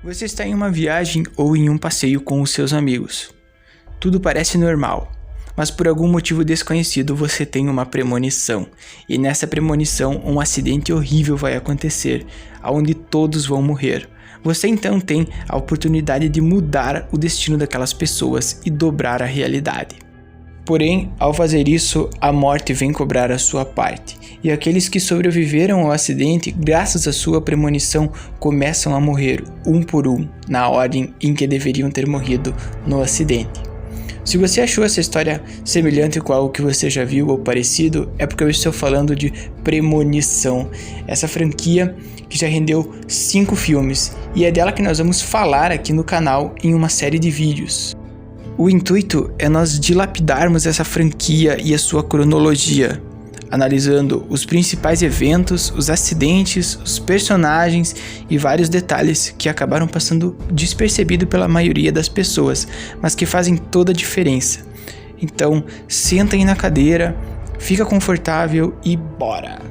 Você está em uma viagem ou em um passeio com os seus amigos. Tudo parece normal, mas por algum motivo desconhecido você tem uma premonição. E nessa premonição um acidente horrível vai acontecer, onde todos vão morrer. Você então tem a oportunidade de mudar o destino daquelas pessoas e dobrar a realidade. Porém, ao fazer isso, a morte vem cobrar a sua parte, e aqueles que sobreviveram ao acidente, graças à sua premonição, começam a morrer um por um, na ordem em que deveriam ter morrido no acidente. Se você achou essa história semelhante com algo que você já viu ou parecido, é porque eu estou falando de Premonição, essa franquia que já rendeu 5 filmes, e é dela que nós vamos falar aqui no canal em uma série de vídeos. O intuito é nós dilapidarmos essa franquia e a sua cronologia, analisando os principais eventos, os acidentes, os personagens e vários detalhes que acabaram passando despercebido pela maioria das pessoas, mas que fazem toda a diferença. Então, senta aí na cadeira, fica confortável e bora!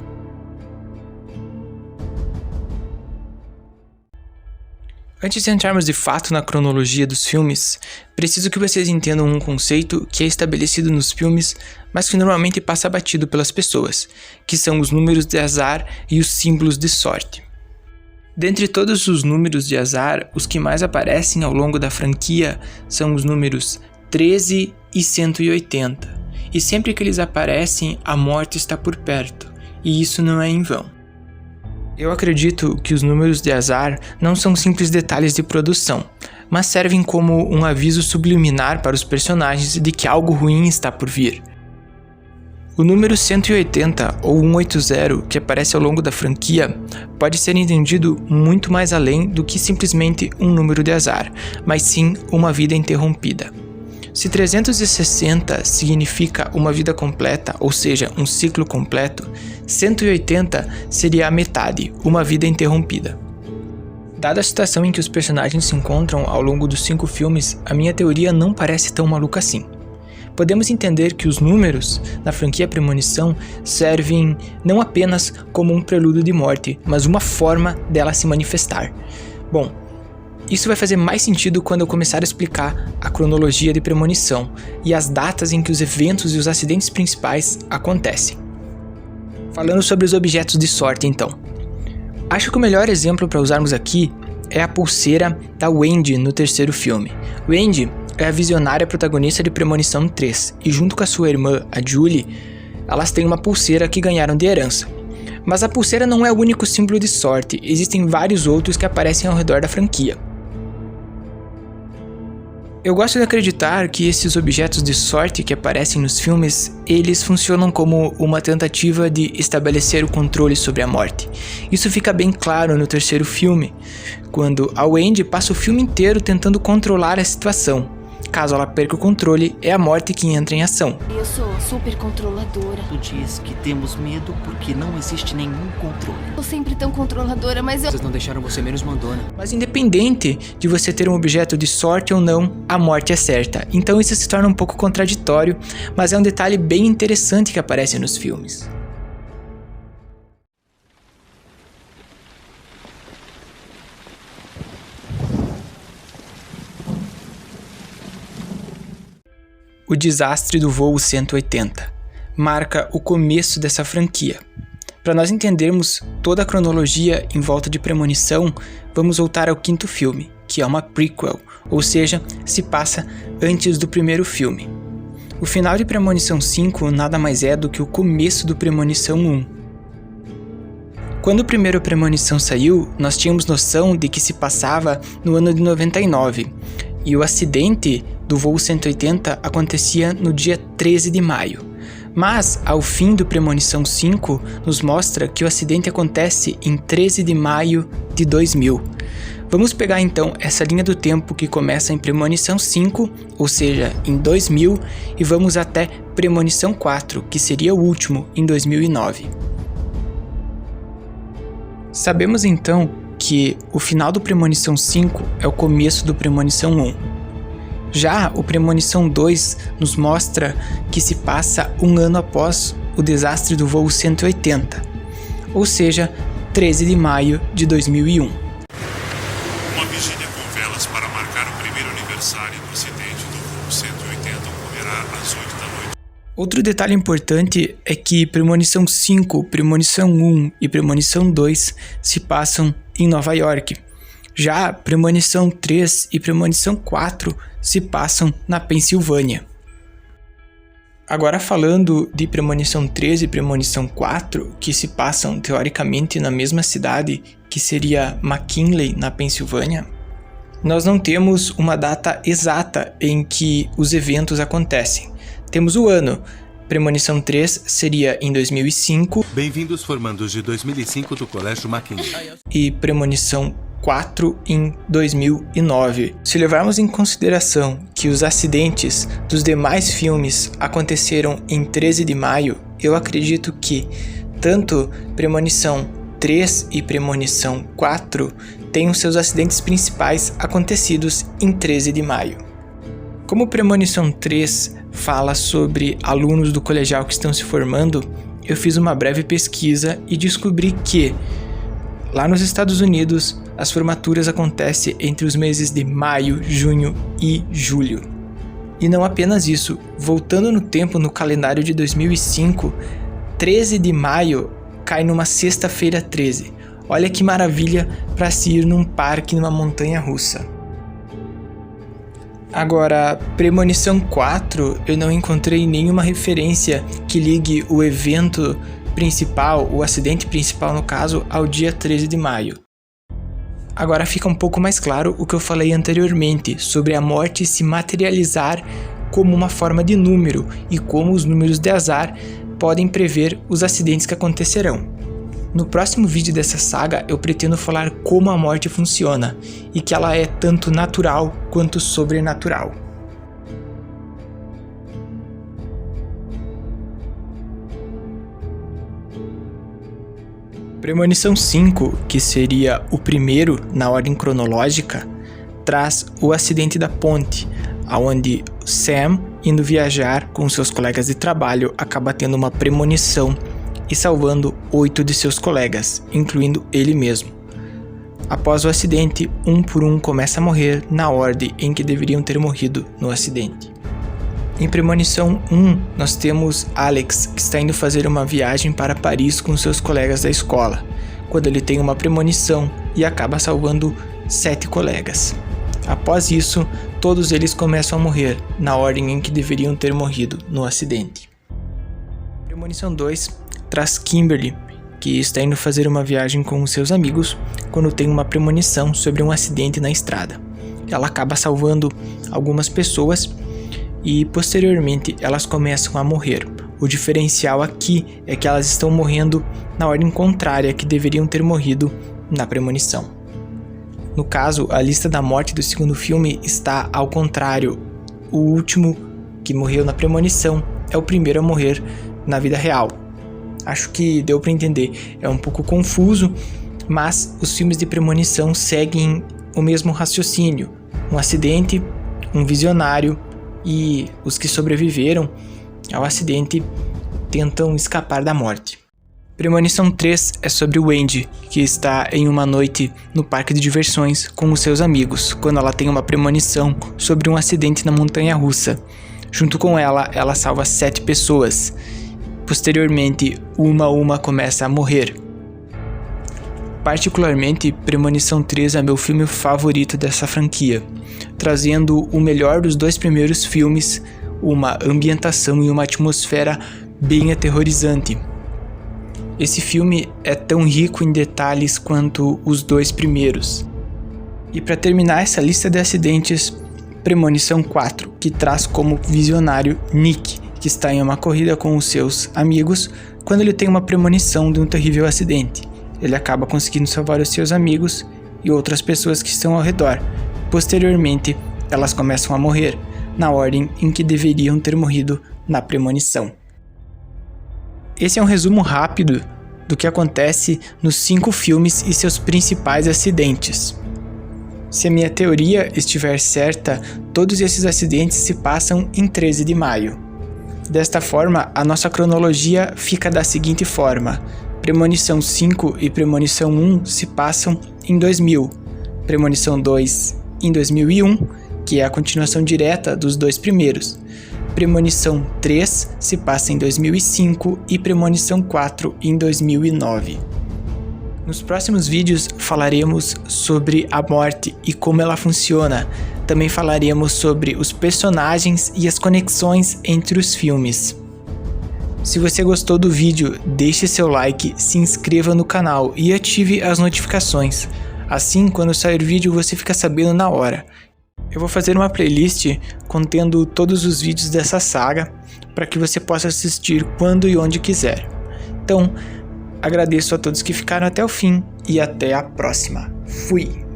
Antes de entrarmos de fato na cronologia dos filmes, preciso que vocês entendam um conceito que é estabelecido nos filmes, mas que normalmente passa batido pelas pessoas, que são os números de azar e os símbolos de sorte. Dentre todos os números de azar, os que mais aparecem ao longo da franquia são os números 13 e 180, e sempre que eles aparecem, a morte está por perto, e isso não é em vão. Eu acredito que os números de azar não são simples detalhes de produção, mas servem como um aviso subliminar para os personagens de que algo ruim está por vir. O número 180 ou 180 que aparece ao longo da franquia pode ser entendido muito mais além do que simplesmente um número de azar, mas sim uma vida interrompida. Se 360 significa uma vida completa, ou seja, um ciclo completo, 180 seria a metade, uma vida interrompida. Dada a situação em que os personagens se encontram ao longo dos 5 filmes, a minha teoria não parece tão maluca assim. Podemos entender que os números na franquia Premonição servem não apenas como um prelúdio de morte, mas uma forma dela se manifestar. Bom, isso vai fazer mais sentido quando eu começar a explicar a cronologia de Premonição e as datas em que os eventos e os acidentes principais acontecem. Falando sobre os objetos de sorte, então. Acho que o melhor exemplo para usarmos aqui é a pulseira da Wendy no 3º filme. Wendy é a visionária protagonista de Premonição 3 e junto com a sua irmã, a Julie, elas têm uma pulseira que ganharam de herança. Mas a pulseira não é o único símbolo de sorte, existem vários outros que aparecem ao redor da franquia. Eu gosto de acreditar que esses objetos de sorte que aparecem nos filmes, eles funcionam como uma tentativa de estabelecer o controle sobre a morte. Isso fica bem claro no 3º filme, quando a Wendy passa o filme inteiro tentando controlar a situação. Caso ela perca o controle, é a morte que entra em ação. Eu sou super controladora. Tu diz que temos medo porque não existe nenhum controle. Eu sempre tão controladora, mas eu... Vocês não deixaram você menos mandona. Mas independente de você ter um objeto de sorte ou não, a morte é certa. Então isso se torna um pouco contraditório, mas é um detalhe bem interessante que aparece nos filmes. O desastre do voo 180 marca o começo dessa franquia. Para nós entendermos toda a cronologia em volta de Premonição, vamos voltar ao 5º filme, que é uma prequel, ou seja, se passa antes do 1º filme. O final de Premonição 5 nada mais é do que o começo do Premonição 1. Quando o primeiro Premonição saiu, nós tínhamos noção de que se passava no ano de 99, e o acidente do voo 180 acontecia no dia 13 de maio. Mas, ao fim do Premonição 5, nos mostra que o acidente acontece em 13 de maio de 2000. Vamos pegar então essa linha do tempo que começa em Premonição 5, ou seja, em 2000, e vamos até Premonição 4, que seria o último, em 2009. Sabemos então que o final do Premonição 5 é o começo do Premonição 1. Já o Premonição 2 nos mostra que se passa um ano após o desastre do voo 180, ou seja, 13 de maio de 2001. Uma vigília Outro detalhe importante é que Premonição 5, Premonição 1 e Premonição 2 se passam em Nova York. Já Premonição 3 e Premonição 4 se passam na Pensilvânia. Agora falando de Premonição 3 e Premonição 4, que se passam teoricamente na mesma cidade, que seria McKinley, na Pensilvânia, nós não temos uma data exata em que os eventos acontecem. Temos o ano. Premonição 3 seria em 2005. Bem-vindos formandos de 2005 do Colégio McKinley. E Premonição 4 em 2009. Se levarmos em consideração que os acidentes dos demais filmes aconteceram em 13 de maio, eu acredito que tanto Premonição 3 e Premonição 4 tenham seus acidentes principais acontecidos em 13 de maio. Como Premonição 3 fala sobre alunos do colegial que estão se formando, eu fiz uma breve pesquisa e descobri que lá nos Estados Unidos as formaturas acontecem entre os meses de maio, junho e julho. E não apenas isso, voltando no tempo no calendário de 2005, 13 de maio cai numa sexta-feira 13. Olha que maravilha para se ir num parque numa montanha russa. Agora, Premonição 4, eu não encontrei nenhuma referência que ligue o evento principal, o acidente principal no caso, ao dia 13 de maio. Agora fica um pouco mais claro o que eu falei anteriormente sobre a morte se materializar como uma forma de número e como os números de azar podem prever os acidentes que acontecerão. No próximo vídeo dessa saga eu pretendo falar como a morte funciona e que ela é tanto natural quanto sobrenatural. Premonição 5, que seria o primeiro na ordem cronológica, traz o acidente da ponte, onde Sam, indo viajar com seus colegas de trabalho, acaba tendo uma premonição e salvando 8 de seus colegas, incluindo ele mesmo. Após o acidente, um por um começa a morrer na ordem em que deveriam ter morrido no acidente. Em Premonição 1, nós temos Alex, que está indo fazer uma viagem para Paris com seus colegas da escola, quando ele tem uma premonição e acaba salvando 7 colegas. Após isso, todos eles começam a morrer na ordem em que deveriam ter morrido no acidente. Premonição 2 traz Kimberly, que está indo fazer uma viagem com os seus amigos quando tem uma premonição sobre um acidente na estrada. Ela acaba salvando algumas pessoas e posteriormente elas começam a morrer. O diferencial aqui é que elas estão morrendo na ordem contrária que deveriam ter morrido na premonição. No caso, a lista da morte do segundo filme está ao contrário. O último que morreu na premonição é o primeiro a morrer na vida real. Acho que deu para entender. É um pouco confuso, mas os filmes de premonição seguem o mesmo raciocínio. Um acidente, um visionário e os que sobreviveram ao acidente tentam escapar da morte. Premonição 3 é sobre Wendy, que está em uma noite no parque de diversões com os seus amigos, quando ela tem uma premonição sobre um acidente na montanha russa. Junto com ela, ela salva 7 pessoas. Posteriormente, uma a uma começa a morrer. Particularmente, Premonição 3 é meu filme favorito dessa franquia, trazendo o melhor dos 2 primeiros filmes, uma ambientação e uma atmosfera bem aterrorizante. Esse filme é tão rico em detalhes quanto os 2 primeiros. E para terminar essa lista de acidentes, Premonição 4, que traz como visionário Nick, que está em uma corrida com os seus amigos quando ele tem uma premonição de um terrível acidente. Ele acaba conseguindo salvar os seus amigos e outras pessoas que estão ao redor. Posteriormente, elas começam a morrer, na ordem em que deveriam ter morrido na premonição. Esse é um resumo rápido do que acontece nos 5 filmes e seus principais acidentes. Se a minha teoria estiver certa, todos esses acidentes se passam em 13 de maio. Desta forma, a nossa cronologia fica da seguinte forma: Premonição 5 e Premonição 1 se passam em 2000, Premonição 2 em 2001, que é a continuação direta dos 2 primeiros, Premonição 3 se passa em 2005 e Premonição 4 em 2009. Nos próximos vídeos falaremos sobre a morte e como ela funciona. Também falaremos sobre os personagens e as conexões entre os filmes. Se você gostou do vídeo, deixe seu like, se inscreva no canal e ative as notificações. Assim, quando sair vídeo, você fica sabendo na hora. Eu vou fazer uma playlist contendo todos os vídeos dessa saga para que você possa assistir quando e onde quiser. Então, agradeço a todos que ficaram até o fim e até a próxima. Fui!